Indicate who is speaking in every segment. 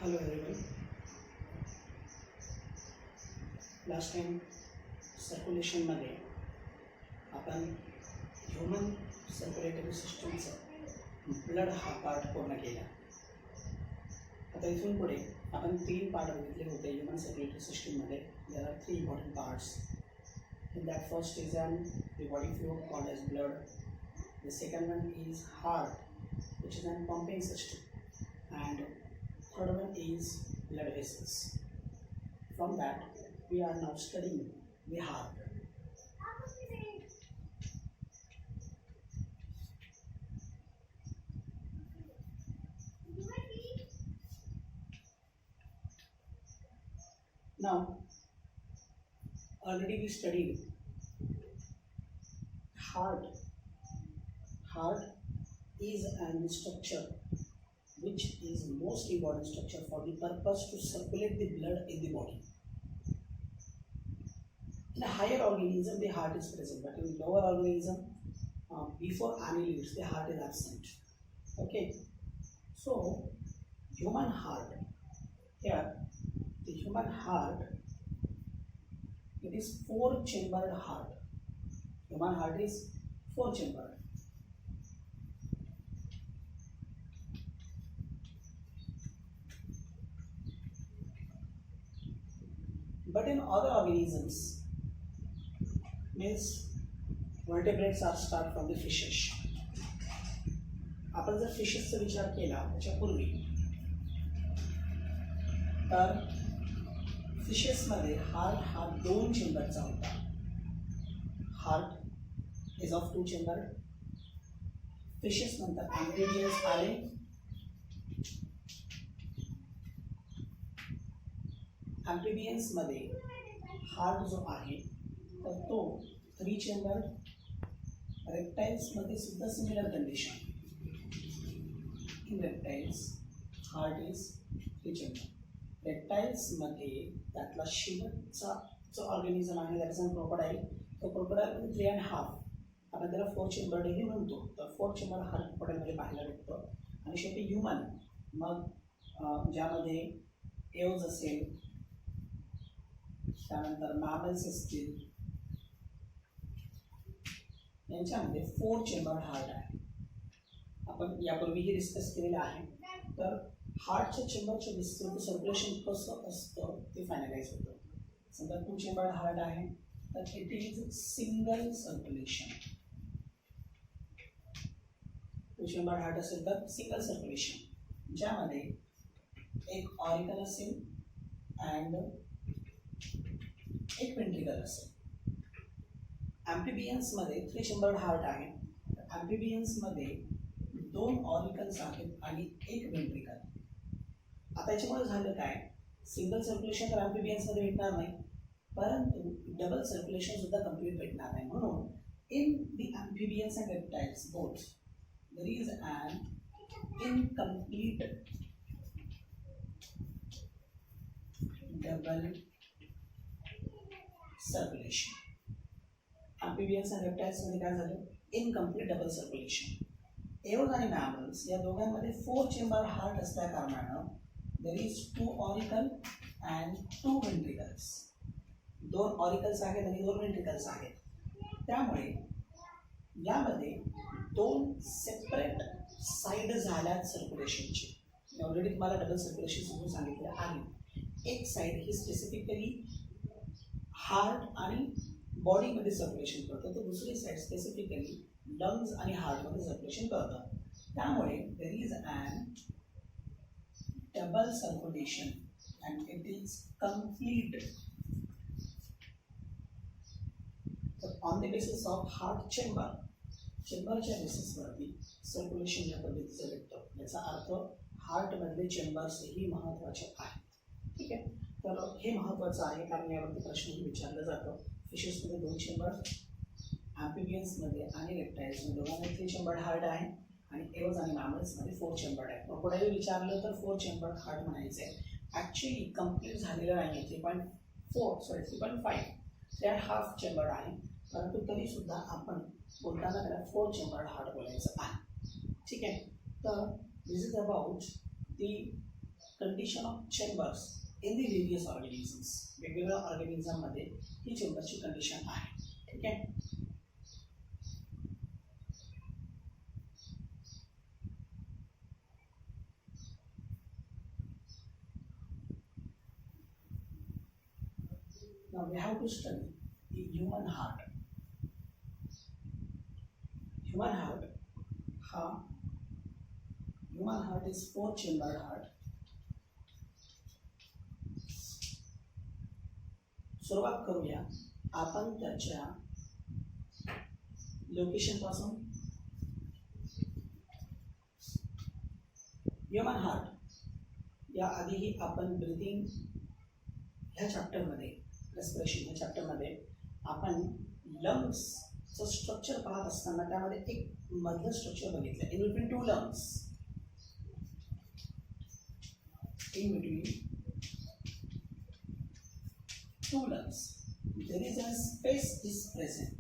Speaker 1: Hello everyone. Last time सर्क्युलेशनमध्ये आपण human circulatory सिस्टमचं blood हा part पूर्ण केला. आता इथून पुढे आपण 3 पार्ट बघितले होते ह्युमन सर्क्युलेटरी सिस्टममध्ये. There are 3 important parts. In that first is the body fluid called as blood. The second one is heart, which is a pumping system, and third one is blood vessels. From that, we are now studying the heart. Now, already we studied heart. Heart is an structure which is most important structure for the purpose to circulate the blood in the body. In a higher organism, the heart is present, but in lower organism, before annelids, the heart is absent. Okay, so human heart. Here, the human heart, it is 4-chambered heart. Human heart is 4-chambered. But in other organisms, means vertebrates are start from the fishes. आपण जर फिशेसचा विचार केला त्याच्यापूर्वी, तर फिशेसमध्ये heart हा 2 चेंबरचा होता. Heart is of 2 chamber. Fishes नंतर अँफिबियन्स आले. अँफिबियन्समध्ये heart जो आहे तर तो 3 चेंबर. रेप्टाइल्समध्ये सुद्धा similar condition. In reptiles heart is 3 chamber. रेप्टाइल्समध्ये त्यातला शेवटचा जो ऑर्गॅनिझम आहे दॅट इज अ क्रोकोडाईल. तो क्रोकोडाईलमध्ये 3.5 आपण त्याला 4 चेंबरही म्हणतो. तर 4 चेंबर हा क्रोकोडाईलमध्ये पाहायला भेटतो. आणि शेवटी ह्युमन, मग ज्यामध्ये एव्ज असेल, त्यानंतर मॅमल्स असतील, यांच्यामध्ये 4 चेंबर हार्ट आहे. आपण यापूर्वीही डिस्कस केलेलं आहे. तर हार्टच्या चेंबरच्या विस्तृत सर्क्युलेशन कसं असतं ते फायनलाइज होतं. समजा 2 चेंबर हार्ट आहे तर it is single circulation. 2 chamber heart असेल तर सिंगल सर्क्युलेशन, ज्यामध्ये एक ऑरिकल असेल अँड एक वेंट्रिकल असेल. ॲम्फिबियन्समध्ये 3 चेंबर्ड हार्ट आहे. ॲम्फिबियन्समध्ये 2 ऑरिकल्स आहेत आणि एक वेंट्रिकल. आता याच्यामुळे झालं काय, सिंगल सर्क्युलेशन तर ॲम्फिबियन्समध्ये भेटणार नाही, परंतु डबल सर्क्युलेशन सुद्धा कंप्लीट भेटणार नाही. म्हणून in the amphibians and reptiles both there is an incomplete double circulation. Amphibians and रेप्टाइल्समध्ये काय झालं, इनकम्प्लीट डबल सर्क्युलेशन. एव्ज आणि मॅमल्स या दोघांमध्ये 4 चेंबर हार्ट असल्या कारणानं there is 2 auricle and 2 ventricles. 2 auricles आहेत आणि 2 वेंट्रिकल्स आहेत. त्यामुळे यामध्ये 2 सेपरेट साईड झाल्यात सर्क्युलेशनची. मी ऑलरेडी तुम्हाला डबल सर्क्युलेशन समजून सांगितलं आहे. एक साईड ही स्पेसिफिकली हार्ट आणि बॉडीमध्ये सर्क्युलेशन करतं, तर दुसरी साईड स्पेसिफिकली लंग्स आणि हार्टमध्ये सर्क्युलेशन करतं. त्यामुळे there is an double circulation and it is complete. On the basis of heart चेंबरच्या बेसिसवरती सर्क्युलेशन या पद्धतीचं भेटतं. याचा अर्थ हार्टमधले चेंबर्सही महत्त्वाचे आहेत. ठीक आहे, तर हे महत्त्वाचं आहे कारण यावरती प्रश्नही विचारलं जातं. फिशेसमध्ये 2 चेंबर, ॲम्फिबियन्समध्ये आणि रेप्टाइल्समध्ये दोघांमध्ये 3 चेंबर्ड हार्ट आहे आणि एव्ज आणि मॅमल्समध्ये 4 चेंबर्ड आहे. क्रोकोडाईल विचारलं तर 4 चेंबर्ड हार्ट म्हणायचं आहे. ॲक्च्युली कंप्लीट झालेलं नाही आहे. 3.5 चेंबर्ड आहे, परंतु तरीसुद्धा आपण बोलताना त्याला 4 चेंबर्ड हार्ट बोलायचं आहे. ठीक आहे, तर this is about the condition of chambers in the various organisms. वेगवेगळ्या ऑर्गॅनिझममध्ये ही चेंबर्सची कंडिशन आहे. ठीक आहे. Now we have to study the human heart. Human heart is 4-chambered heart. सुरुवात करूया आपण त्याच्या लोकेशन पासून. ह्युमन हार्ट या आधीही आपण ब्रीथिंग ह्या चॅप्टरमध्ये, रेस्पिरेशन ह्या चॅप्टरमध्ये आपण लंग्सचं स्ट्रक्चर पाहत असताना त्यामध्ये एक मधलं स्ट्रक्चर बघितलं, in between 2 lungs. In between 2 lungs there is a space is present.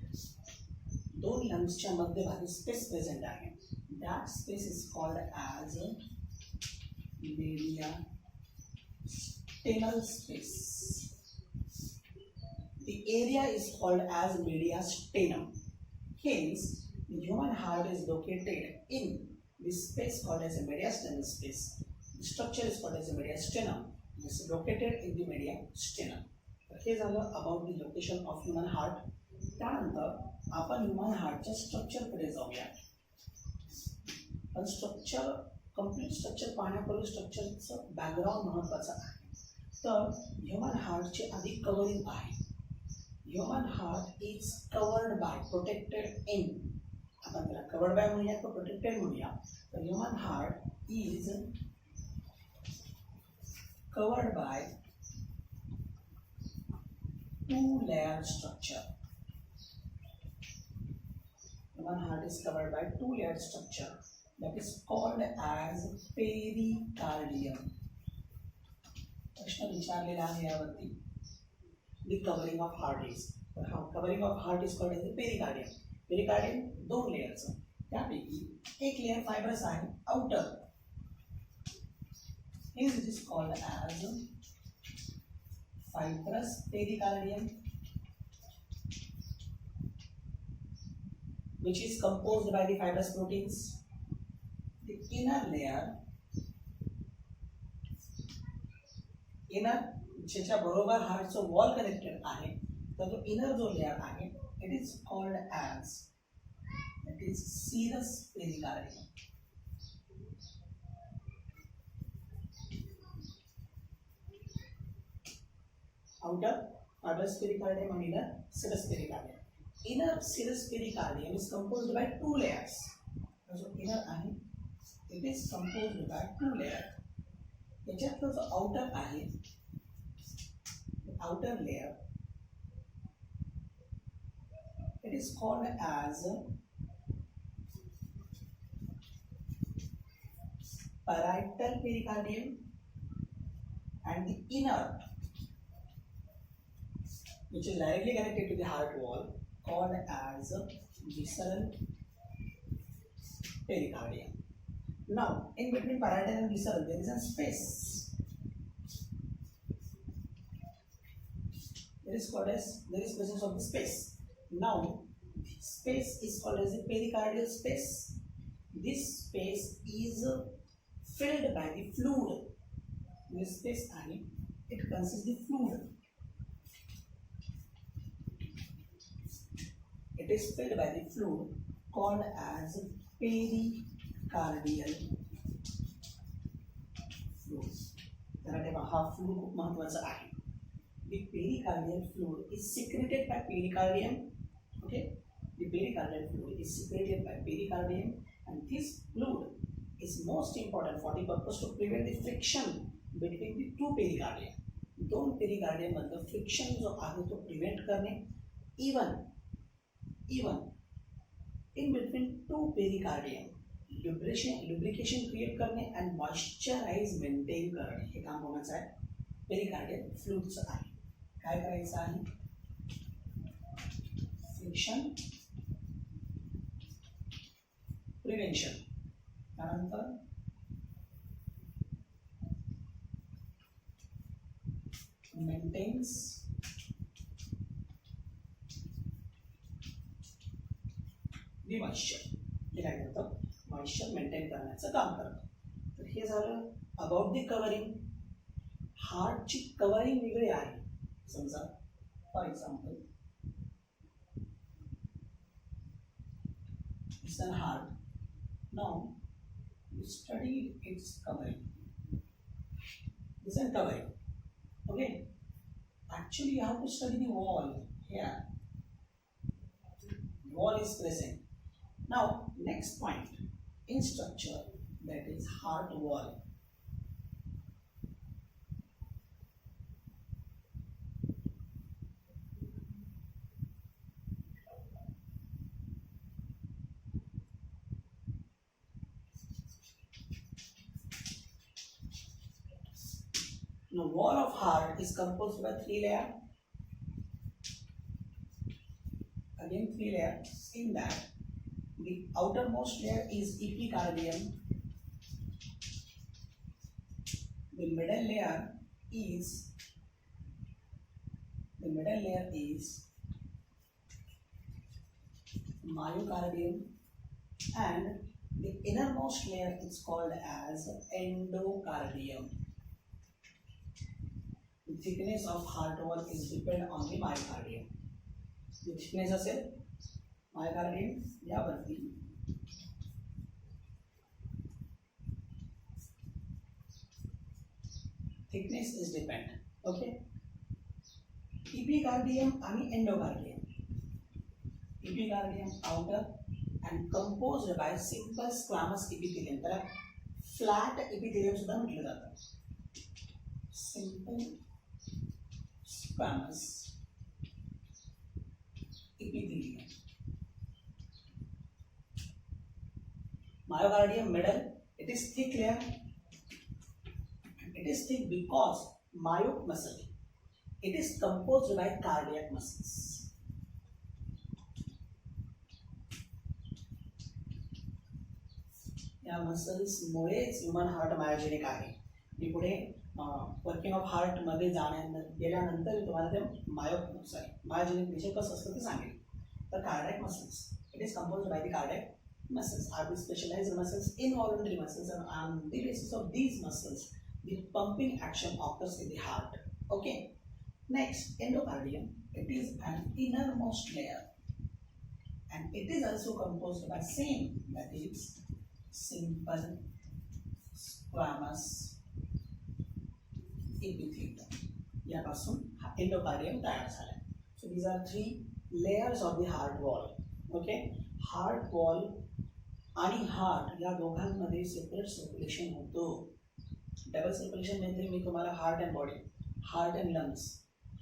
Speaker 1: 2 लंग्सच्या मध्यभागी स्पेस प्रेझेंट आहे. That space is called as mediastinal space. The area is called as mediastinum. Hence, the human heart is located in this space called as a mediastinal space. The structure is called as a mediastinum. It is located in the mediastinum. हे झालं about the location of human heart. त्यानंतर आपण human हार्टच्या स्ट्रक्चरकडे जाऊया. पण structure, complete structure पाहण्यापूर्वी स्ट्रक्चरचं background महत्त्वाचं आहे. तर human हार्टची आधी covering आहे. Human heart is covered by, protected इन, आपण त्याला कवर्ड बाय म्हणूया किंवा प्रोटेक्टेड म्हणूया. तर human heart is covered by 2-layer structure. Human heart is covered by 2-layer structure that is called as pericardium. प्रश्न विचारलेला आहे यावरती. The covering of heart is. Covering of heart is called as the pericardium. Pericardium 2 layers. त्यापैकी एक layer fibrous आहे, outer. Here it is called as fibrous pericardium, which is composed by the fibrous proteins. The inner layer, ज्याच्या बरोबर हार्टचं wall connected आहे, तर तो inner जो layer आहे, it is called as serous pericardium. Outer fibrous pericardium and inner serous pericardium. Inner serous pericardium is composed by 2 layers. So inner आहे, it is composed by 2 layers. याच्यातलं जो outer आहे, outer layer, it is called as parietal pericardium, and the inner, which is directly connected to the heart wall, called as visceral pericardium. Now, in between parietal and visceral, there is a space. There is presence of the space. Now, space is called as the pericardial space. This space is filled by the fluid. This space it consists the fluid. It is filled by the fluid called as pericardial fluid. हा fluid खूप महत्त्वाचा आहे. The pericardial fluid is secreted by pericardium. Okay, the pericardial fluid is secreted by pericardium, and this fluid is most important for the purpose to prevent the friction between the 2 pericardia. 2 pericardium मधलं friction जो आहे तो prevent करणे, even in between 2 pericardium lubrication create करणे and moisturize maintain करणे, हे काम कोणाचं आहे? पेरिकार्डियल फ्लूइडचं आहे. काय करायचं आहे? फ्रिक्शन प्रिव्हेंशन, त्यानंतर मेंटेन्स दी मॉइश्चर. हे काय करतं, मॉइश्चर मेंटेन करण्याचं काम करतं. तर हे झालं अबाउट दी कवरिंग. हार्टची कवरिंग वेगळी आहे. समजा for example it's an heart. Now you studied its covering. This is covering. Okay. Actually, you have to study the wall here. Wall is present. Now, next point in structure, that is heart wall. Now, wall of heart is composed by 3 layers. Again, 3 layers. In that, the outermost layer is epicardium. The middle layer is myocardium, and the innermost layer is called as endocardium. The thickness of heart wall is depend on the myocardium. The thickness असेल myocardium यावरती thickness is depend. Okay. Epicardium आणि endocardium. Epicardium outer and composed by simple squamous epithelium. त्याला flat epithelium सुद्धा म्हटलं जातं. Simple squamous epithelium. Myocardium middle, it is thick layer. It is thick because myoc muscle, it is composed by cardiac muscles. या muscles मुळेच human heart myogenic आहे. मी पुढे working of heart मध्ये गेल्यानंतर तुम्हाला ते मायोजेनिक विषय कसं असतं ते सांगेल. तर cardiac muscles, it is composed by the cardiac muscles are the specialized muscles, involuntary muscles, and on the basis of these muscles the pumping action occurs in the heart. Okay. Next, endocardium, it is an innermost layer and it is also composed by same, that is simple squamous epithelium. यापासून endocardium तयार झाला. So these are 3 layers of the heart wall. Okay. Heart wall आणि heart या दोघांमध्ये separate circulation होतो. Double circulation म्हणजे मी तुम्हाला heart and body, heart and lungs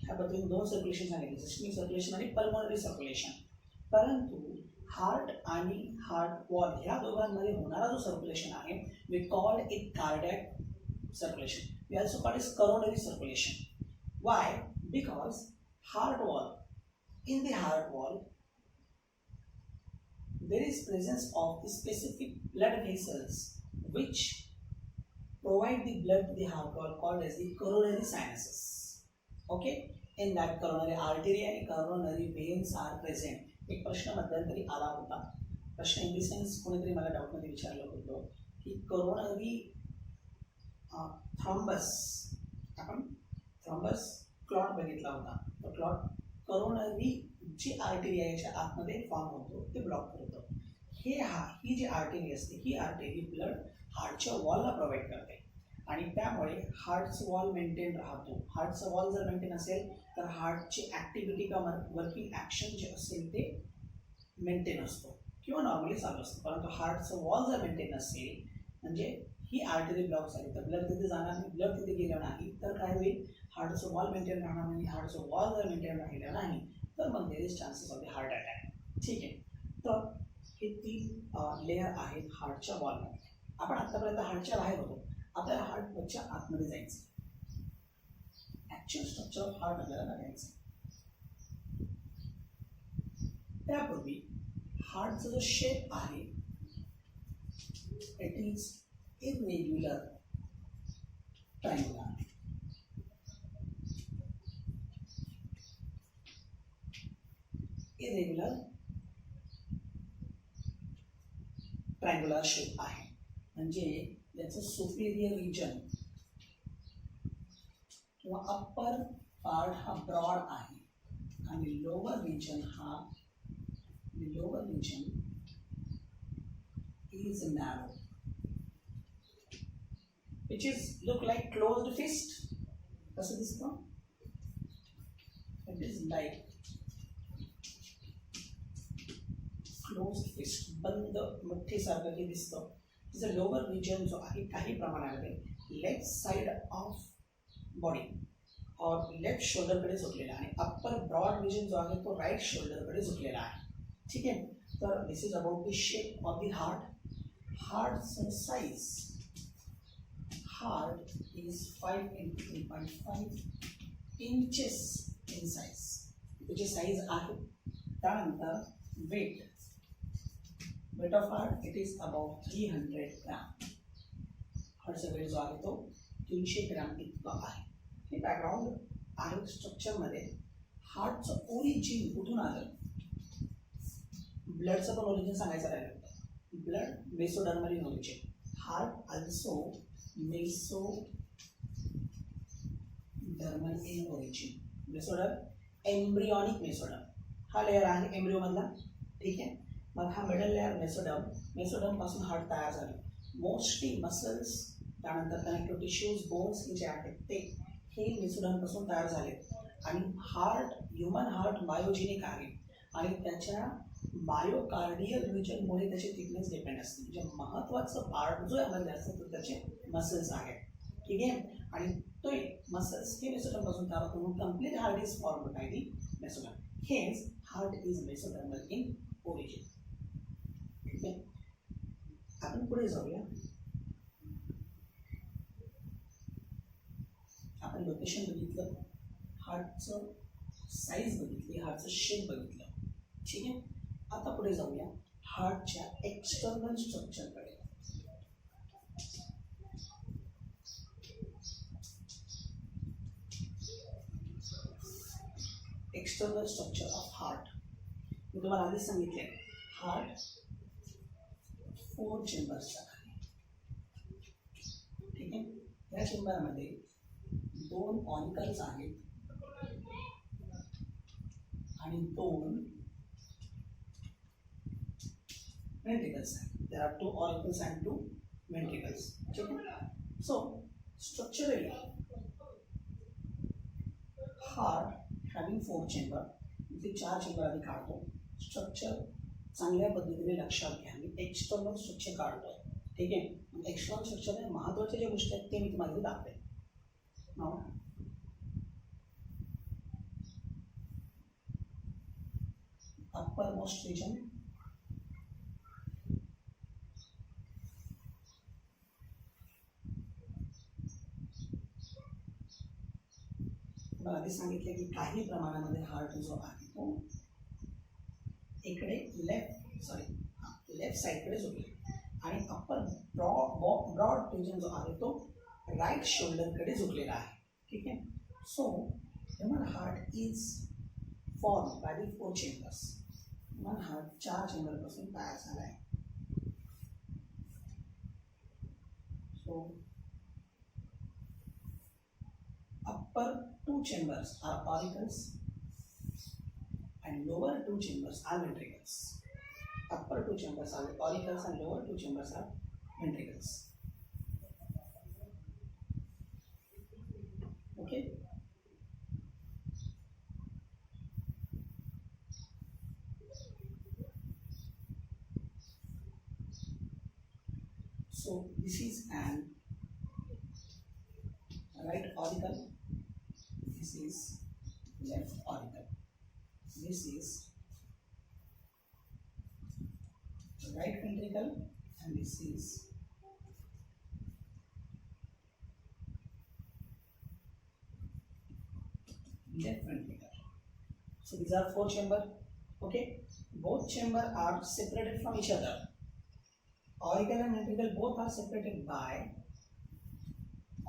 Speaker 1: ह्याबद्दल 2 सर्क्युलेशन सांगितले, सिस्टमिक सर्क्युलेशन आणि पल्मोनरी सर्क्युलेशन. परंतु हार्ट आणि हार्ट वॉल ह्या दोघांमध्ये होणारा जो सर्क्युलेशन आहे, we call it cardiac circulation. We also call it coronary circulation. Why? Because heart wall, in the heart wall there is presence of specific blood vessels which provide the blood to the heart wall, called as the coronary sinuses. Okay, in that coronary artery and coronary veins are present. एक प्रश्न मध्यंतरी आला होता. प्रश्न in the sense कोणीतरी मला डाऊटमध्ये विचारलं होतं की कोरोनरी थ्रॉम्बस, आपण थ्रॉम्बस क्लॉट बघितला होता. तो क्लॉट करोनरी जी आर्टेरी आहे याच्या आतमध्ये फॉर्म होतो, ते ब्लॉक करतो. ही जी आर्टेरी असते, ही आर्टेरी ब्लड हार्टच्या वॉलला प्रोव्हाइड करते आणि त्यामुळे हार्टचं वॉल मेंटेन राहतो. हार्टचं वॉल जर मेंटेन असेल तर हार्टची ॲक्टिव्हिटी किंवा वर्किंग ॲक्शन जे असेल ते मेंटेन असतो किंवा नॉर्मली चालू असतं. परंतु हार्टचं वॉल जर मेंटेन नसेल, म्हणजे ही आर्टरी ब्लॉक झाली तर ब्लड तिथे जाणार नाही, ब्लड तिथे गेलं नाही तर काय होईल, हार्टचं वॉल मेंटेन राहणार नाही. हार्टचं वॉल जर मेंटेन राहिलं नाही तर मग there is chances of the heart attack. ठीक आहे. तर हे 3 लेअर आहेत हार्टच्या वॉलमध्ये. आपण आतापर्यंत हार्टच्या बाहेर होतो, आपल्याला हार्टच्या आतमध्ये जायचं. ॲक्च्युअल स्ट्रक्चर ऑफ हार्ट आपल्याला बघायचं. त्यापूर्वी हार्टचा जो शेप आहे, it is irregular triangular. Irregular triangular shape आहे, म्हणजे याचं सुपिरियर रिजन किंवा अप्पर पार्ट हा ब्रॉड आहे आणि lower region is narrow, which is look like closed fist. कसं दिसतं? It is like closed fist, बंद मुठ्ठीसारखं हे दिसतं. तिचं लोअर रिजन जो आहे काही प्रमाणामध्ये लेफ्ट साइड ऑफ बॉडी और लेफ्ट शोल्डरकडे झुकलेला आहे, अप्पर ब्रॉड रिजन जो आहे तो राईट शोल्डरकडे झुकलेला आहे. ठीक आहे, तर this is about the shape of the heart. Heart's size. Heart is 5 into 3.5 inches in size. त्याची साईज आहे. त्यानंतर weight of heart, it is about 300 gram. हार्टचा वेट जो आहे तो 300 ग्राम इतका आहे. हे बॅकग्राऊंड आहे स्ट्रक्चरमध्ये. हार्टचं ओरिजिन कुठून आलं, ब्लडचं पण ओरिजिन सांगायचं राहिलं. Blood mesodermal in origin. Heart also mesodermal in origin. Mesoderm, embryonic mesoderm. हा लेयर आहे एम्ब्रियो मधला. ठीक आहे, मग हा मिडल लेयर मेसोडर्म पासून हार्ट तयार झाले. मोस्टली मसल्स, त्यानंतर कनेक्टिव्ह टिश्यूज, बोन्स जे आहेत ते हे मेसोडर्म पासून तयार झाले. आणि हार्ट, ह्युमन हार्ट बायोजेनिक आहे आणि त्याच्या बायोकार्डियल रिजनमुळे त्याची थिकनेस डिपेंड असते. म्हणजे महत्त्वाचं पार्ट जो यामध्ये असतं तो त्याचे मसल्स आहेत. ठीक आहे, आणि तो मसल्स हे मेसोडर्मपासून तयार होतो. Complete heart is formed by the mesoderm. Hence heart is mesodermal in origin. ठीक आहे, आपण पुढे जाऊया. आपण लोकेशन बघितलं, हार्टचं साईज बघितली, हार्टचं शेप बघितलं. ठीक आहे, आता पुढे जाऊया हार्टच्या एक्सटर्नल स्ट्रक्चरकडे. एक्सटर्नल स्ट्रक्चर ऑफ हार्ट मी तुम्हाला आधीच सांगितले. हार्ट 4 चेंबर्सचा आहे. ठीक आहे, या चेंबरमध्ये 2 ऑरिकल्स आहेत आणि 2 ventricles. There are 2 auricles and 2 ventricles. Okay? So structurally, heart having 4 chamber. इथे 4 चेंबर आधी काढतो. स्ट्रक्चर चांगल्या पद्धतीने लक्षात घ्या. मी एक्सटर्नल स्ट्रक्चर काढतो. ठीक आहे, एक्सटर्नल स्ट्रक्चरमध्ये महत्त्वाच्या ज्या गोष्टी आहेत ते मी तुम्हाला दाखवेन. अप्पर मोस्ट रिजन, आधी सांगितले की काही प्रमाणामध्ये हार्ट जो आहे तो इकडे लेफ्ट साईडकडे झुकले आणि अप्पर ब्रॉड रिजन जो आहे तो राईट शोल्डरकडे झुकलेला आहे. ठीक आहे, सो human heart is form by the 4 chambers. Human heart 4 चेंबरपासून तयार झाला आहे. सो upper 2 chambers are auricles and lower 2 chambers are ventricles. Upper 2 chambers are auricles and lower 2 chambers are ventricles. Okay. So this is an right auricle. This is left auricle. This is right ventricle and this is left ventricle. So these are 4 chamber. Okay, both chamber are separated from each other. Auricle and ventricle both are separated by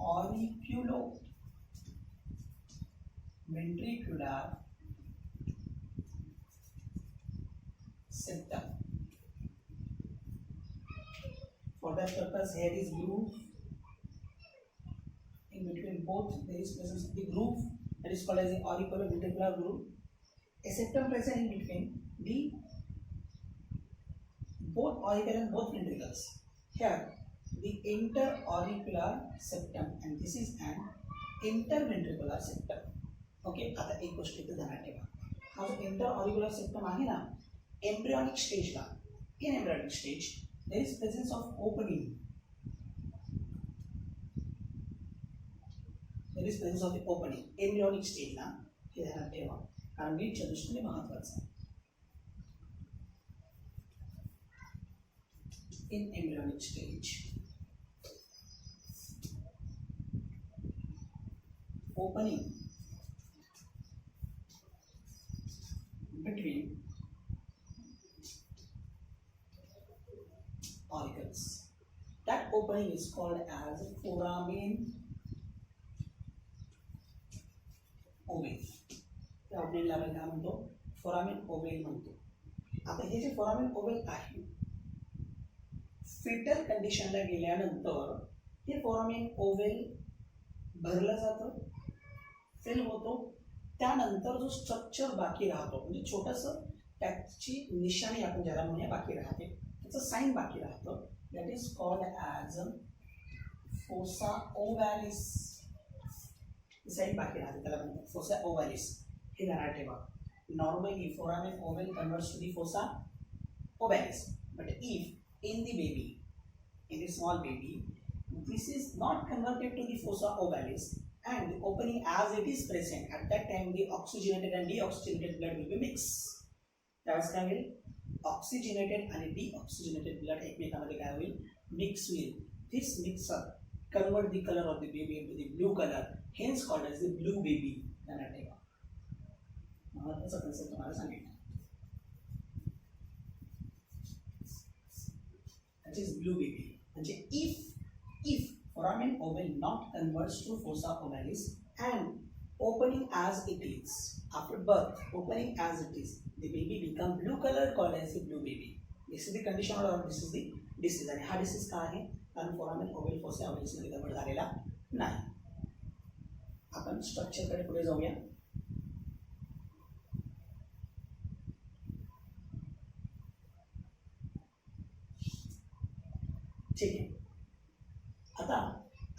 Speaker 1: auriculoventricular septum. For that purpose, here is groove. In between both, there is presence of the groove that is called as the auriculoventricular groove. A septum present in between the both auricle and both ventricles. Here, the interauricular septum, and this is an interventricular septum. Okay, आता एक गोष्ट इथे ध्यानात ठेवा. हा जो interauricular septum आहे ना, embryonic stage La, in embryonic stage, there is presence of opening. There is presence of the opening. Embryonic stage ला हे ध्यानात ठेवा, कारण नीटच्या दृष्टीने महत्त्वाचं आहे. In embryonic stage, opening between auricles. That opening is called as foramen ovale. त्या ओव्हेलला आपण काय म्हणतो? फोरामेन ओव्हेल म्हणतो. आता हे जे फोरामेन ओव्हेल आहे, फिटल कंडिशनला गेल्यानंतर हे फोरामेन ओव्हेल भरलं जातं, फिल होतो. त्यानंतर जो स्ट्रक्चर बाकी राहतो, म्हणजे छोटंसं त्याची निशाणी आपण ज्याला म्हणूया बाकी राहते, त्याचं साईन बाकी राहतं, that is called as fossa ovalis. Sign बाकी राहते त्याला म्हणतात फोसा ओव्हॅलिस. हे ध्यानात ठेवा. Normally foramen ovale converts to the fossa ovalis, but if in the baby, in the small baby, this is not converted to the fossa ovalis, and the opening as it is present, at that time the oxygenated and deoxygenated blood will be mixed. त्यावेळेस काय होईल? Oxygenated आणि deoxygenated blood एकमेकांमध्ये काय होईल? Mix होईल. This mixer convert the color of the baby into the blue color, hence called as the blue baby. ध्यानात ठेवा. महत्त्वाचा कन्सेप्ट तुम्हाला सांगितलं. That is blue baby. म्हणजे if foramen ovale not converts to fossa ovalis and opening as it is after birth, opening as it is, the baby become blue color called as the blue baby. This is the condition or this is the disease. आणि हा disease काय आहे? कारण foramen ovale fossa ovalis मध्ये convert झालेला नाही. आपण structure कडे पुढे जाऊया. ठीक है. आता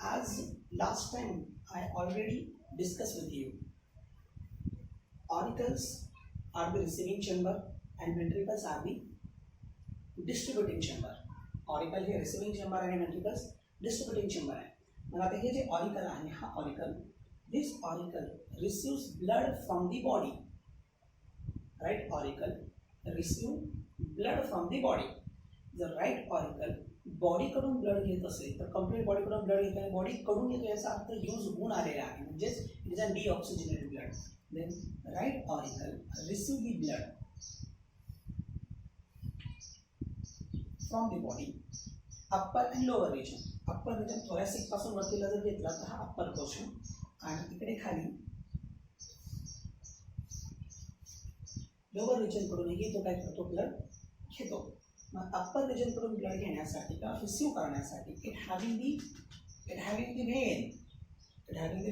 Speaker 1: as last time I already discussed with you, auricles are the receiving chamber and ventricles are the distributing chamber. Auricle hey receiving chamber आहे, ventricles distributing chamber आहे. मग आता हे जे auricle आहे, हा auricle, this auricle receives blood from the body. Right auricle receive blood from the body. The right auricle body कडून blood घेत असेल तर कंप्लीट बॉडी कडून ब्लड घेत आहे, बॉडी कडून येतो याचा अर्थ यूज होऊन आलेला आहे, म्हणजेच it is a deoxygenated blood. Then right auricle receive the blood from the body upper and lower region. Upper region thoracic पासून वरतीला जर घेतला तर हा अप्पर पोर्शन, आणि इकडे खाली लोअर रिजन कडूनही तो काय करतो? ब्लड घेतो. मग अप्पर रिजन कडून ब्लड घेण्यासाठी किंवा रिसीव करण्यासाठी it having the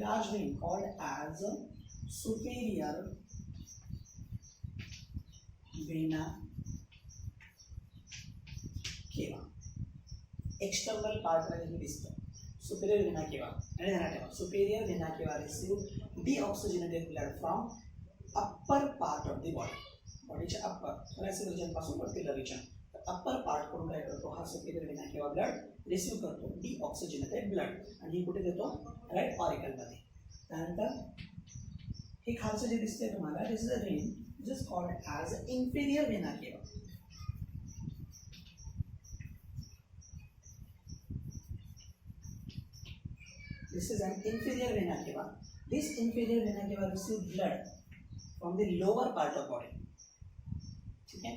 Speaker 1: large vein called as superior vena cava. External पार्टमध्ये हे दिसतं सुपेरियर वेना केवा. आणि ध्यानात ठेवा, superior vena cava receive deoxygenated blood from upper part of the body. बॉडीच्या अप्पर थोरॅसिक रिजन पासून वरतीला रिजन, अप्पर पार्ट कडून काय करतो? हा superior vena cava blood receive करतो, डीऑक्सिजनेटेड ब्लड, आणि हे कुठे देतो? राईट ऑरिकलमध्ये. त्यानंतर हे खालचं जे दिसतंय तुम्हाला, this is a when which is called as inferior vena cava. This is an inferior vena cava. This inferior vena cava receives blood from the lower part of body. ठीक है?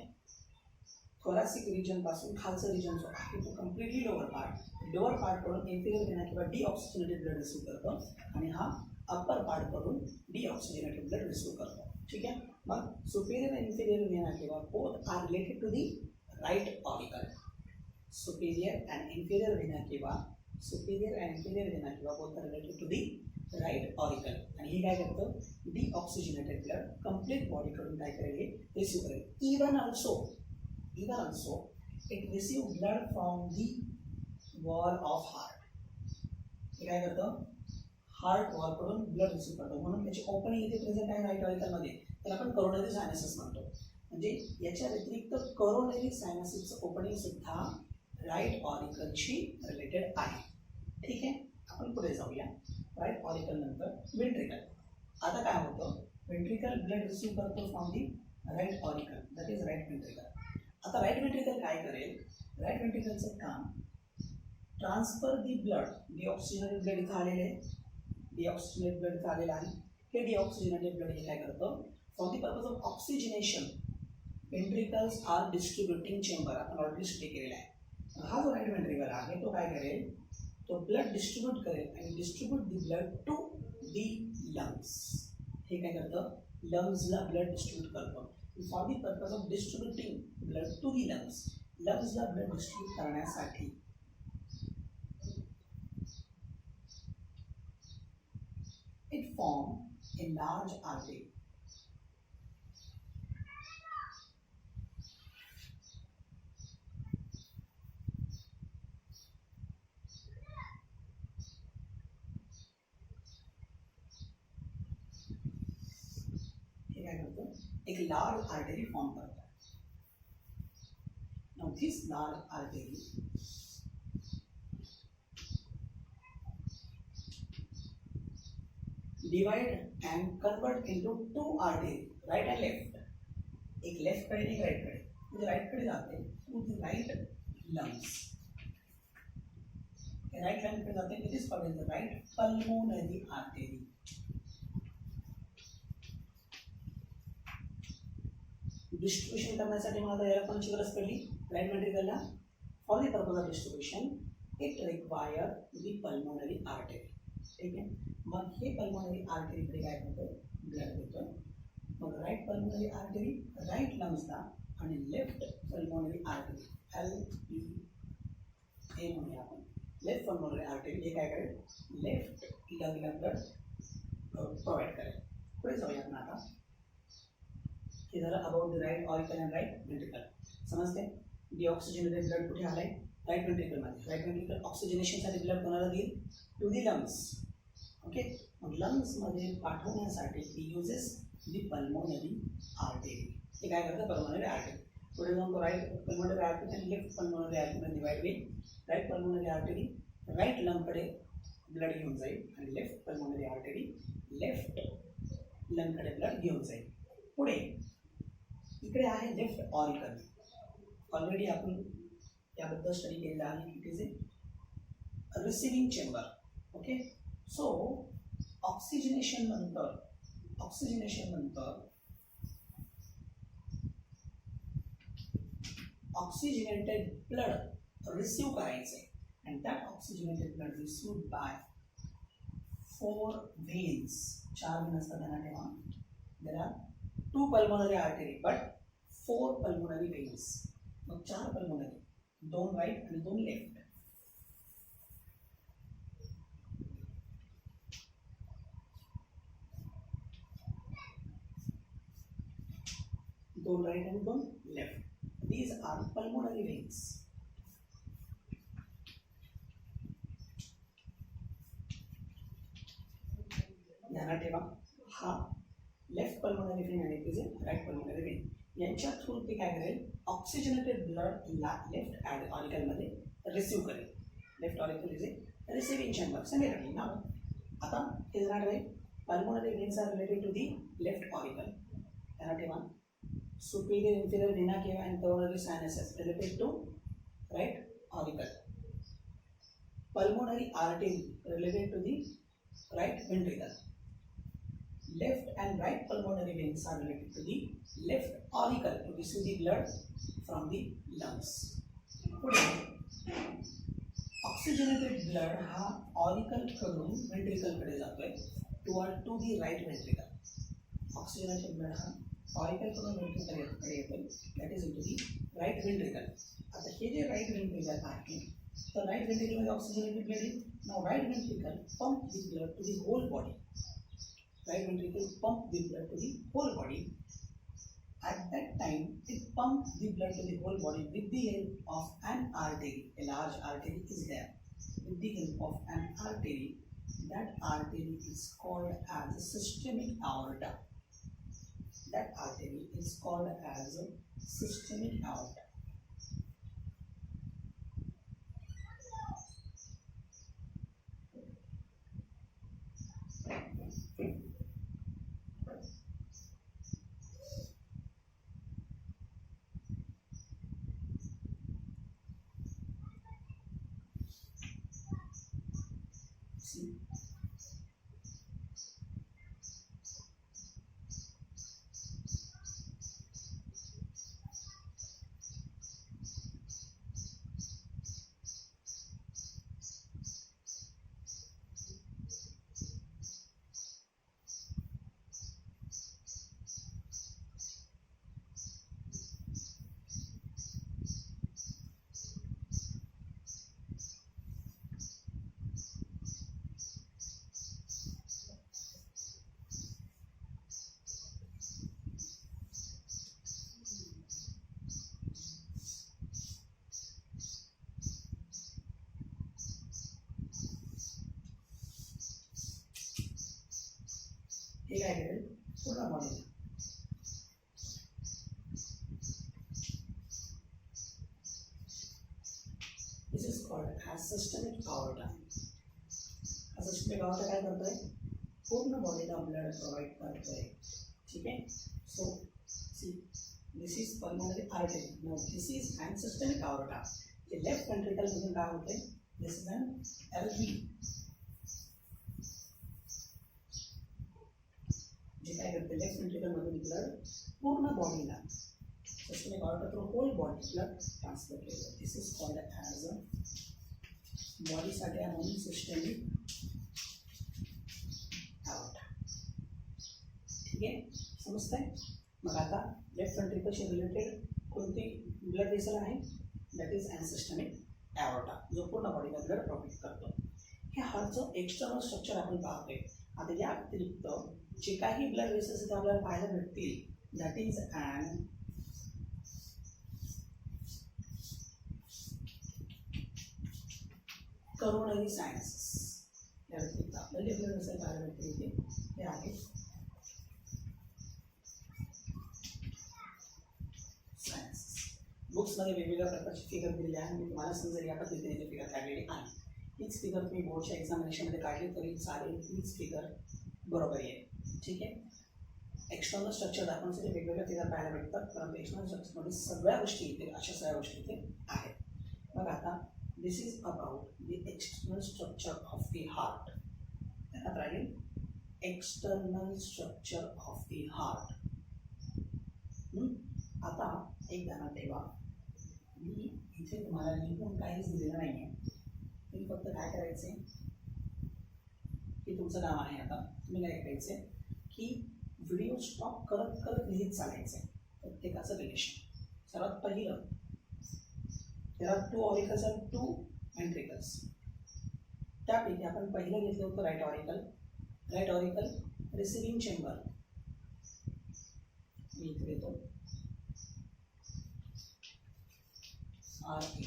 Speaker 1: थोरॅसिक रिजन पासून खालचं region जो आहे तो completely lower part कडून inferior vena किंवा deoxygenated blood receive करतो, आणि हा अप्पर पार्ट कडून डीऑक्सिजनेटेड ब्लड रिसीव्ह करतो. ठीक आहे. मग सुपेरियर आणि inferior vena cava both are related to the right auricle. Superior and inferior vena cava both are related to the right auricle. आणि हे काय करतं, डिऑक्सिजनेटेड ब्लड कंप्लीट बॉडीकडून काय करेल, रिसिव्ह करेल. Even also it receive blood from the wall of heart. हे काय करतं, हार्ट वॉलकडून ब्लड रिसिव्ह करतो. म्हणून त्याची ओपनिंग इथे प्रेझेंट आहे राईट ऑरिकलमध्ये. त्याला आपण करोनरी सायनसेस म्हणतो. म्हणजे याच्या व्यतिरिक्त करोनरी सायनसेसचं ओपनिंग सुद्धा राईट ऑरिकलशी रिलेटेड आहे. ठीक आहे. आपण पुढे जाऊया. राईट ऑरिकल नंतर वेंट्रिकल. आता काय होतं, वेंट्रिकल ब्लड रिसिव्ह करतो from the right auricle, that is right ventricle. आता राईट वेंट्रिकल काय करेल, राईट वेंट्रिकलचं काम transfer the blood, deoxygenated blood इथं आलेले आहे, डिऑक्सिजनेटेड ब्लड इथं आलेलं आहे. हे डिऑक्सिजनेटेड ब्लड हे काय करतं, for the purpose of oxygenation ventricles are distributing chamber, आपण ऑलरेडी स्टडी केलेला आहे. हा जो राईट वेंट्रिकल आहे तो काय करेल, तो ब्लड डिस्ट्रीब्यूट करेल आणि distribute the blood to the lungs. हे काय करतं, लंग्सला ब्लड डिस्ट्रीब्यूट करतं. For the purpose of distributing blood to the लंग्सला ब्लड डिस्ट्रीब्यूट करण्यासाठी it form a large artery. हे काय करतो, एक लार्ज आर्टरी फॉर्म करतो. Now this large artery divide and convert into two arteries, right and left. एक left कडे एक राईट कडे. म्हणजे राईट कडे जाते to the right lungs. Right lung कडे जाते, it is called the right pulmonary artery. Distribution करण्यासाठी मला याला कोणाची गरज पडली, राईट वेंट्रिकलला. For the purpose of distribution it require the pulmonary artery. ठीक आहे. मग हे पल्मोनरी आर्टरीकडे काय करतं, ब्लड देतं. मग राईट पल्मोनरी आर्टरी राईट लंग्सला आणि लेफ्ट पल्मोनरी आर्टरी LPA म्हणूया आपण. लेफ्ट पल्मोनरी आर्टरी हे काय करेल, लेफ्ट लंगला ब्लड प्रोव्हाइड करेल. पुढे जाऊया आपण आता. हे झालं about the right auricle and right ventricle. समजते. डिऑक्सिजनेटेड ब्लड कुठे आलाय, राईट वेंट्रिकलमध्ये. राईट वेंट्रिकल ऑक्सिजनेशनसाठी ब्लड कोणाला देईल, टू दी लंग्स. ओके. मग लंग्समध्ये पाठवण्यासाठी he uses the pulmonary artery. हे काय करतं, पल्मोनरी आर्टरी. पुढे जाऊन तो राईट पल्मोनरी आर्टरी आणि लेफ्ट पल्मोनरी आर्टरीमध्ये डिवाइड होईल. राईट पल्मोनरी आर्टरी राईट लंगकडे ब्लड घेऊन जाईल आणि लेफ्ट पल्मोनरी आर्टरी लेफ्ट लंगकडे ब्लड घेऊन जाईल. पुढे इकडे आहे लेफ्ट ऑरिकल. ऑलरेडी आपण याबद्दल स्टडी केलेला आहे. It is a receiving chamber. Okay. So oxygenation नंतर ऑक्सिजनेटेड ब्लड रिसिव्ह करायचे आणि that oxygenated blood received by 4 veins. 4 vein असतात, त्यांना ठेवा. There are 2 pulmonary artery but 4 pulmonary veins. मग 4 पल्मोनरी, 2 राईट आणि 2 लेफ्ट. दोन राईट आणि 2 left. These are pulmonary veins. ध्यानात ठेवा, हा लेफ्ट पल्मोनरी व्हेन आणि it is right pulmonary vein. यांच्या थ्रू ते काय करेल, ऑक्सिजनेटेड ब्लडला लेफ्ट ऑरिकलमध्ये रिसिव्ह करेल. Left auricle is a receiving chamber. सगळे ना. आता हे जाणार आहे, pulmonary veins are related to the left auricle. ध्यानात ठेवा. Superior inferior vena cava and coronary sinuses related to right auricle. Pulmonary artery related to the right ventricle. Left and right pulmonary veins are related to the left auricle to receive the blood from the lungs. Oxygenated blood हा auricle कडून ventricle कडे जातोय to the right ventricle. ऑक्सिजनाचे blood हा auricle कडून व्हेंट्रिकलकडे येतो, that is into the right ventricle. आता हे जे राईट व्हेंट्रिकल आहे, तर राईट व्हेंट्रिकलमध्ये ऑक्सिजनेटेड ब्लड येईल. Now right ventricle pump the blood to the whole body. Right ventricle pump the blood to the whole body. At that time, it pumps the blood to the whole body with the help of an artery. A large artery is there. With the help of an artery, that artery is called as a systemic aorta. That artery is called as a systemic aorta. See, हे काय करेल पूर्ण बॉडीला. This is called as systemic aorta. हा systemic aorta काय करतोय, पूर्ण बॉडीला blood provide करतोय. ठीक आहे. So see, this is pulmonary artery. Now this is an systemic aorta. जे लेफ्ट वेंट्रिकल मधून काय होते, दिस इज ॲन एलव्ही. जे काय करते, लेफ्ट वेंट्रिकल मधून ब्लड पूर्ण बॉडीला, systemic aorta through whole body blood transfer केलं. This is called as a बॉडीसाठी म्हणून सिस्टमिक aorta. ठीक आहे, समजतंय. मग आता लेफ्ट वेंट्रिकलशी रिलेटेड कोणती ब्लड व्हेसल आहे, that is an systemic aorta, जो पूर्ण बॉडीला ब्लड प्रोव्हाइड करतो. हे हार्टचं एक्सटर्नल स्ट्रक्चर आपण पाहतोय. आता या व्यतिरिक्त जे काही ब्लड व्हेसल्स इथे आपल्याला पाहायला भेटतील, that is an coronary sinuses. या व्यतिरिक्त आपल्याला जे ब्लड व्हेसल पाहायला भेटतील इथे ते आहे सायन्सेस. बुक्समध्ये वेगवेगळ्या प्रकारची फिगर दिलेली आहे. मी तुम्हाला समजेल या पद्धतीने फिगर काढलेली आहे. हीच फिगर तुम्ही बोर्डच्या एक्झामिनेशनमध्ये काढली तरी चालेल, हीच फिगर बरोबर आहे. ठीक आहे. एक्सटर्नल स्ट्रक्चर दाखवण्यासाठी वेगवेगळ्या फिगर पाहायला भेटतात, परंतु एक्सटर्नल स्ट्रक्चरमध्ये सगळ्या गोष्टी इथे, अशा सगळ्या गोष्टी इथे आहेत. मग आता this is about the external structure of the heart. त्यात राहील external structure of the heart. आता एक ध्यानात ठेवा, मी इथे तुम्हाला लिहून काहीच दिलेलं नाही आहे. तुम्ही फक्त काय करायचे, की तुमचं काम आहे आता, तुम्ही काय करायचे की व्हिडिओ स्टॉप करत करत लिहित चालायचं आहे प्रत्येकाचं रिलेशन. सर्वात पहिलं, there are 2 auricles and 2 ventricles. त्यापैकी आपण पहिलं घेतलं होतं right auricle. Right auricle receiving chamber. मी इथे देतो RA.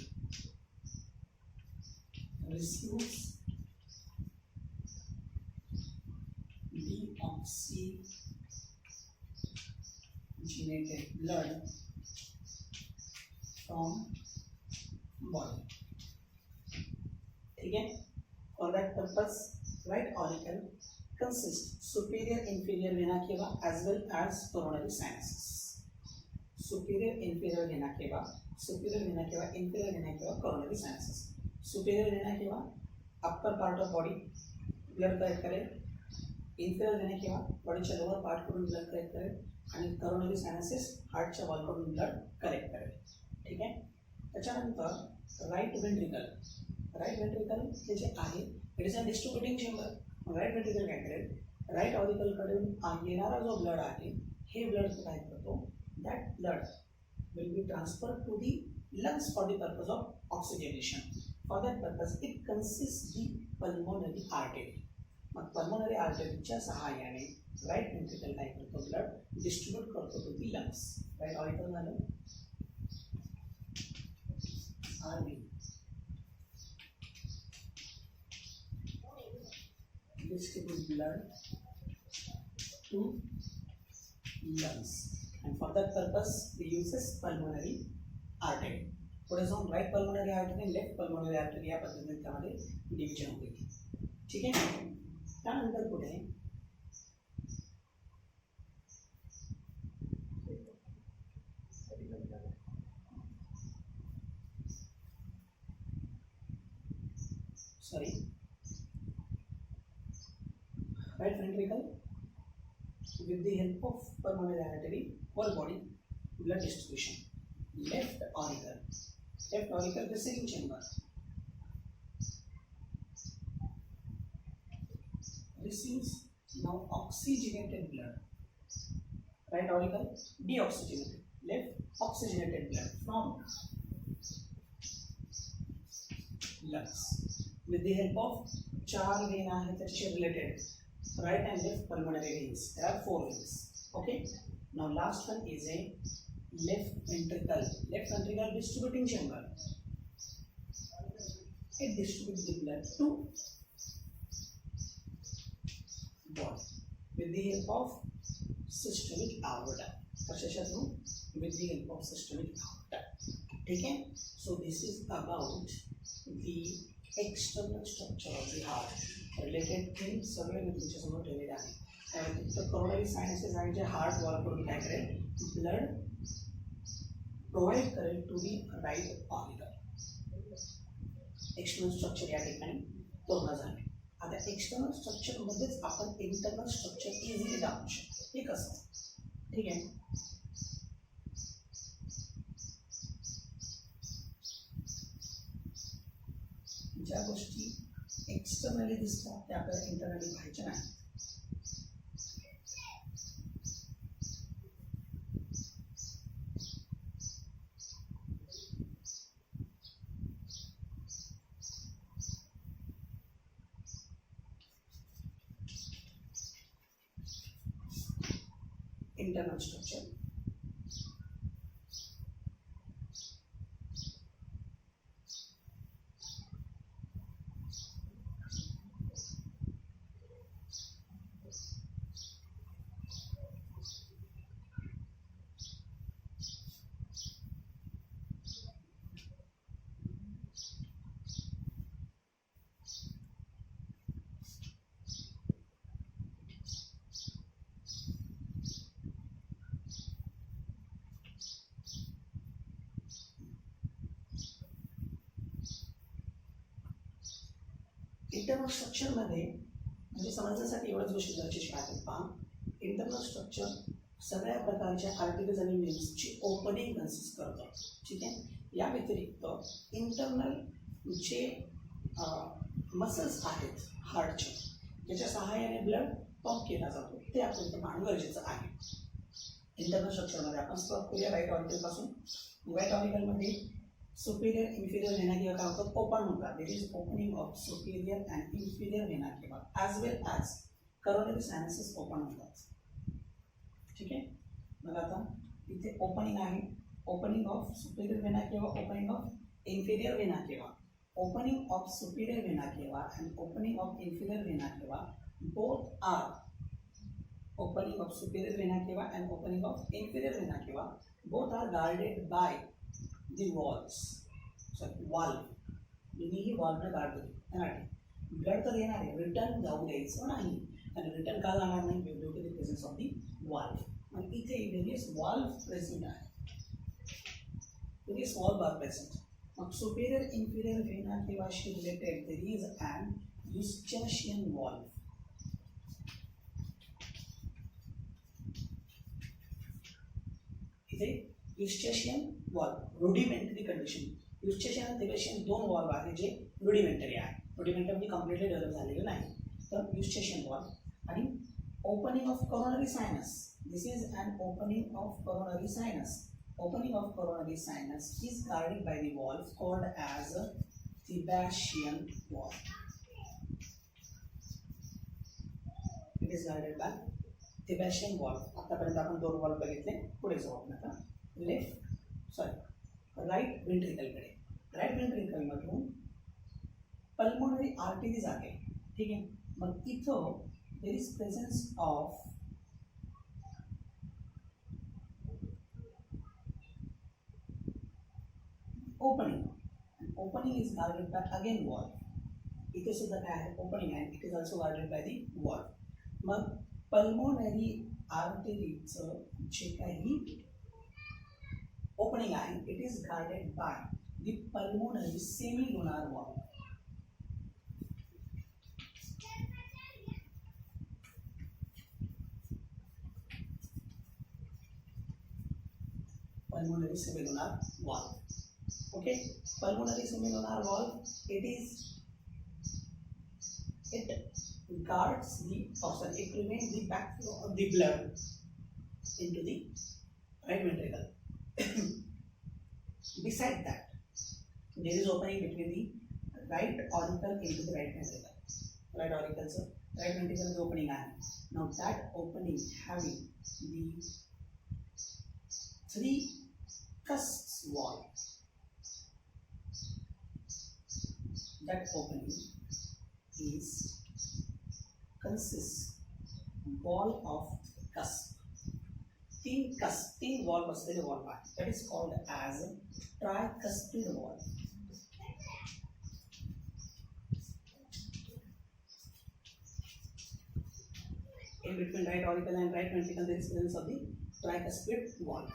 Speaker 1: receives deoxygenated blood from body. ठीक है. For that purpose, right auricle consists superior inferior vena cava as well as coronary sinuses. Superior inferior vena cava, superior vena cava, inferior vena cava, coronary sinuses. Superior vena cava upper part of body blood collect करेल. inferior vena cava बॉडीच्या lower part कडून blood collect करेल आणि coronary sinuses हार्टच्या wall कडून blood collect करेल. ठीक आहे. त्याच्यानंतर राईट वेंट्रिकल. राईट वेंट्रिकल हे जे आहे it is a distributing chamber. Right ventricle काय करेल, राईट ऑरिकलकडून येणारा जो ब्लड आहे हे ब्लड काय करतो, that blood will be transfer to the lungs for the purpose of oxygenation. For that purpose it consist the pulmonary artery. मग pulmonary आर्टरीच्या सहाय्याने राईट वेंट्रिकल काय करतो, ब्लड डिस्ट्रीब्यूट करतो to the lungs. Right auricle झालं RV, distribute blood to lungs, and for that purpose we uses pulmonary artery. पुढे जाऊन right pulmonary artery, left pulmonary artery या पद्धतीने त्यामध्ये डिव्हिजन होईल. ठीक आहे. त्यानंतर पुढे right ventricle with the help of pulmonary artery, whole body blood distribution. Left auricle receiving chamber receives now oxygenated blood. Right auricle deoxygenated, left oxygenated blood from lungs with the help of 4 vein are related. Right and left pulmonary veins. There are 4 veins. Okay. Now last one is a left ventricle. Left ventricle distributing chamber. It distributes the blood to body with the help of systolic aorta. With the help of systolic aorta. Okay. So this is about the external structure of the heart. Related thing सगळे मी तुमच्यासमोर ठेवलेले आहे. तर coronary sciences आणि जे heart wall करून काय करेल, blood provide करेल to the right auricle. External structure या ठिकाणी पूर्ण झाले. आता एक्सटर्नल स्ट्रक्चरमध्येच आपण इंटरनल स्ट्रक्चर इझिली दाखवू शकतो. हे कसं, ठीक आहे. ज्या गोष्टी एक्सटर्नली दिसतात त्या आपल्याला इंटरनली पाहायच्या नाही. इंटरनल स्ट्रक्चर इंटरनल स्ट्रक्चरमध्ये म्हणजे समजण्यासाठी एवढ्याच गोष्टी गरजेच्या आहेत. पहा, इंटरनल स्ट्रक्चर सगळ्या प्रकारच्या आर्टरीज आणि वेन्सची ओपनिंग कन्सिस्ट करतं. ठीक आहे. या व्यतिरिक्त इंटरनल जे मसल्स आहेत हार्टचे, ज्याच्या सहाय्याने ब्लड पंप केला जातो, ते आपल्याला पाहणं गरजेचं आहे. इंटरनल स्ट्रक्चरमध्ये आपण स्टार्ट करूया राईट ऑरिकलपासून. राईट ऑरिकलमध्ये सुपेरियर इन्फिरियर व्हेना केवा काय होतं, ओपन होतात. There is opening of superior and inferior vena cava as well as coronary sinuses open होतात. ठीक आहे. मग आता इथे ओपनिंग आहे, ओपनिंग ऑफ सुपेरियर व्हेना केवा, ओपनिंग ऑफ इन्फिरियर व्हेना केवा. Opening of superior vena cava and opening of inferior vena cava both are opening of superior vena cava and opening of inferior vena cava both are guarded by the walls. Sorry, valve. दोन्हीही valve ने guard होते. आणि blood तर येणार आहे, return जाऊ द्यायचं नाही. आणि रिटर्न का जाणार नाही, due to the presence of the valve. आणि इथे various valve present आहे. various valve are present. Mug superior inferior vena cava she related there is an Eustachian valve. इथे युस्टेशियन वॉल्व रुडिमेंटरी कंडिशन. युस्टेशियन आणि थेबेशियन दोन वॉल्व आहेत जे रुडिमेंटरी आहे. Rudimentary म्हणजे completely develop झालेले नाही. तर युस्टेशियन वॉल्व आणि opening of coronary sinus. This is an opening of coronary sinus. Opening of coronary sinus is guarded by the valve called as a Thebasian valve. It is guarded by Thebasian valve. आतापर्यंत आपण दोन valve बघितले. पुढे जाऊ आपण आता right वेंट्रिकलकडे. Right ventricle मधून pulmonary artery जाते. ठीक आहे. मग इथं there is presence of opening. Opening is guarded by again valve. इथे सुद्धा काय आहे ओपनिंग आहे. It is also guarded by the valve. मग पल्मोनरी आर्टरीचं जे काही ओपनिंग आहे it is guarded by the pulmonary semilunar valve. Pulmonary semilunar valve. Okay, pulmonary semilunar valve. It guards the oxygen. It prevents the backflow of the blood into the right ventricle. Beside that, there is opening between the right auricle into the right ventricle. Right auricle, so right ventricle is opening. Now that opening having the three cusps wall. That opening consists wall of cusp. तीन wall बसलेले wall आहे. That is called as tricuspid wall. In between right auricle and right ventricle there is presence of the tricuspid wall.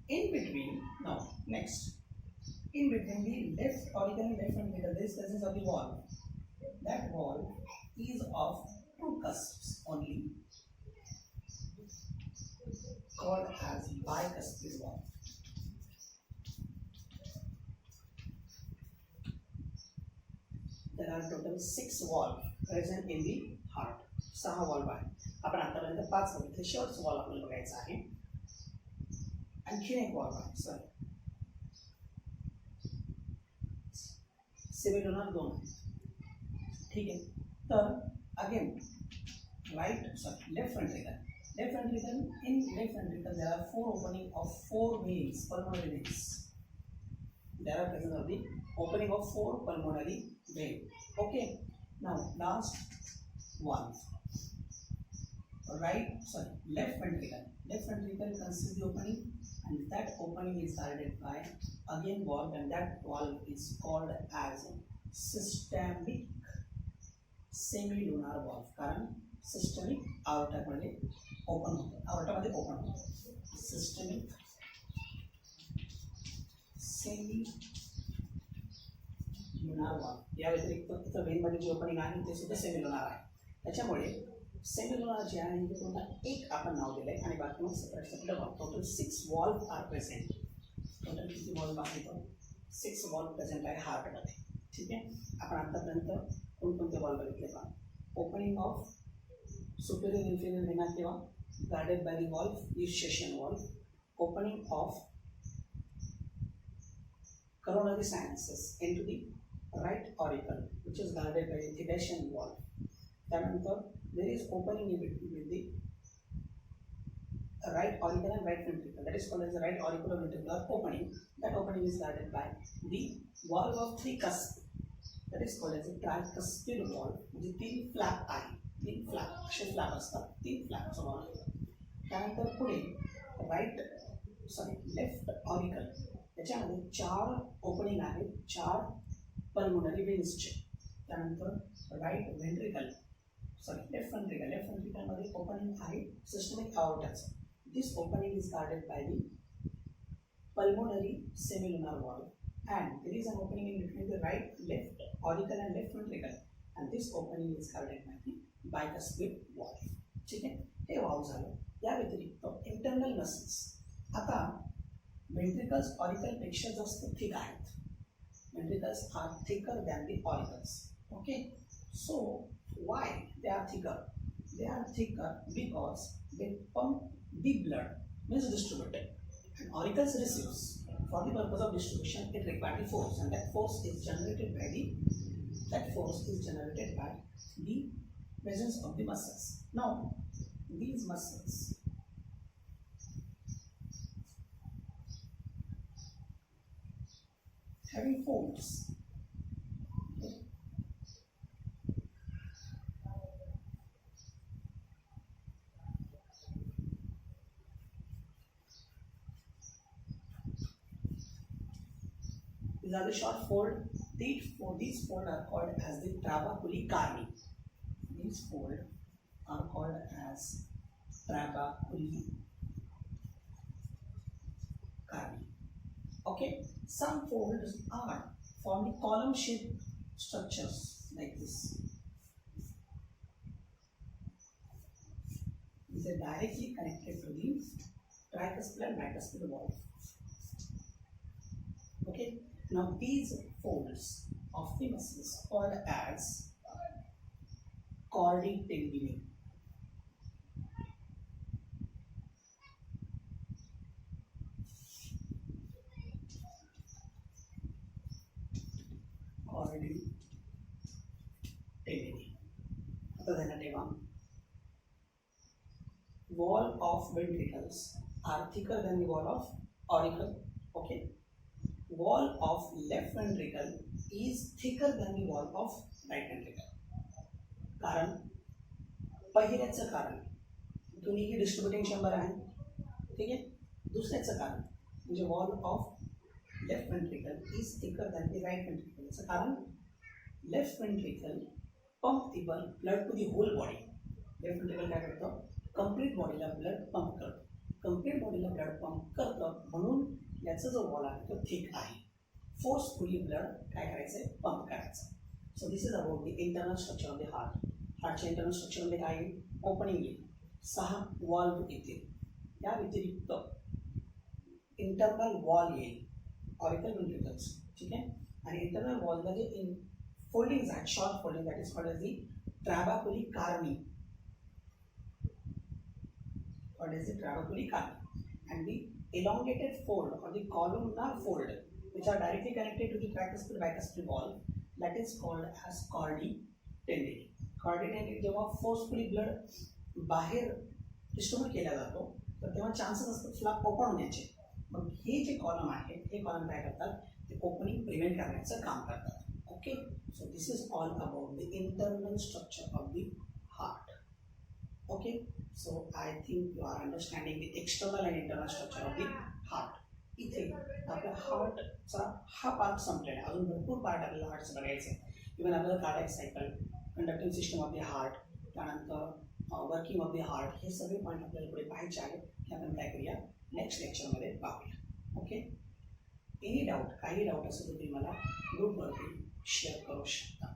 Speaker 1: In between, now next, in between the left auricle and left ventricle there is presence of the valve. That valve is of two cusps only, called as bicuspid valve. There are total 6 valves present in the heart. 6 valve आहे. आपण आतापर्यंत 5 बघितले. शेवटचा valve आपल्याला बघायचा आहे. आणखी एक वॉल्व आहे. सेमिलुनार 2 आहे. ठीक आहे. तर again left ventricle. In left ventricle there are 4 opening of 4 veins, pulmonary veins. There are presence of the opening of 4 pulmonary veins. Okay. Now last one. Left ventricle. Left ventricle consists the opening, and that opening is guarded by again valve, and that valve is called as systemic semilunar valve. कारण systemic aorta मध्ये open होतं. Systemic semilunar valve. या व्यतिरिक्त इथं when मध्ये जे opening आहे ते सुद्धा सेमिलुनार आहे. त्याच्यामुळे सेमिलुनार जे आहे ते पुन्हा एक आपण नाव दिलंय आणि बाकी मग separate total 6 valve are present. Total किती वॉल्व आहे तर 6 वॉल्व प्रेझेंट आहे हार्टमध्ये. ठीक आहे. आपण आतापर्यंत कोणकोणते वॉल्व बघितले पहा. Opening of superior inferior vena किंवा guarded by the valve is Eustachian valve. Opening of coronary sinuses into the right auricle which is guarded by the Thebasian valve. त्यानंतर there is opening in between the right auricle and right ventricle. That is called as the right auricular ventricular opening. That opening is guarded by the valve of 3 cusps. That is called as the tricuspid valve. म्हणजे 3 flap आहे. 3 flap असे flap असतात. 3 फ्लॅपचा valve आहे. त्यानंतर पुढे left auricle त्याच्यामध्ये 4 opening आहेत. 4 pulmonary वेन्सचे. त्यानंतर राईट वेंट्रिकल लेफ्ट ventricle मध्ये ओपनिंग आहे systemic aortaचं. This opening is guarded by the pulmonary semilunar valve, and there is an opening in between the left auricle and left ventricle, and this opening is guarded by the bicuspid valve. ठीक आहे. हे valve झालं. या व्यतिरिक्त internal muscles. आता ventricles auricle पेक्षा जास्त thick आहेत. ventricles are thicker than the auricles. Okay, so why they are thicker? They are thicker because they pump the blood, means distribute it. And auricles receives. For the purpose of distribution, it requires the force, and that force is generated by the presence of the muscles. Now, these muscles having folds. Okay. These are the short fold. These folds are called as the trabeculae carni. These folds are called as trabeculae carni. Okay, some folds are forming column-shaped structures like this. These are directly connected to the tricuspid and bicuspid valve. Okay, now these folds of the muscles called as chordae tendineae. Chordae tendineae. आता ध्यानात ठेवा. Wall of ventricles are thicker than the wall of auricle. Okay. Wall of left ventricle is thicker than the wall of right ventricle. कारण पहिल्याचं कारण दोन्ही की डिस्ट्रीब्युटिंग chamber आहे, ठीक आहे. दुसऱ्याचं कारण म्हणजे wall of left ventricle is thicker than the right ventricle. याचं कारण left ventricle pump the blood to the whole body. Left ventricle काय करतं, कंप्लीट बॉडीला ब्लड पंप करतं. कंप्लीट बॉडीला ब्लड पंप करतं म्हणून याचा जो वॉल आहे तो थिक आहे. फोर्सफुली ब्लड काय करायचं आहे, पंप करायचं. So this is about the internal structure of the heart. हार्टच्या इंटरनल स्ट्रक्चरमध्ये काय येईल, ओपनिंग येईल, 6 वॉल्व येतील. या व्यतिरिक्त इंटरनल वॉल येईल, ऑरिकल वेंट्रिकल्स, ठीक आहे. आणि इंटरनल वॉलला जे फोल्डिंग्स आहेत, short folding, that is called as the trabeculae carneae. What is the trabeculae carni? And the elongated fold or the columnar fold which are directly connected to the tricuspid bicuspid valve, that is called as chordae tendineae. Chordae tendineae जेव्हा forcefully blood बाहेर distribute केला जातो तर तेव्हा chances असतात flap open होण्याचे. मग हे जे column आहे हे column काय करतात, ते ओपनिंग प्रिव्हेंट करण्याचं काम करतात. Okay, so this is all about the internal structure of the heart. Okay, so I think you are understanding the external and internal structure of the heart. इथे आपल्या हार्टचा हा पार्ट संपलेला आहे. अजून भरपूर पार्ट आपल्याला हार्टचं बघायचं आहे. इव्हन आपल्याला cardiac cycle, conducting system of the heart, त्यानंतर वर्किंग ऑफ द हार्ट, हे सगळे पॉईंट आपल्याला पुढे पाहायचे आहेत. हे आपण काय करूया, नेक्स्ट लेक्चरमध्ये पाहूया. ओके, एनी डाऊट, काही डाऊट असेल तर तुम्ही मला ग्रुपवरती शेअर करू शकता.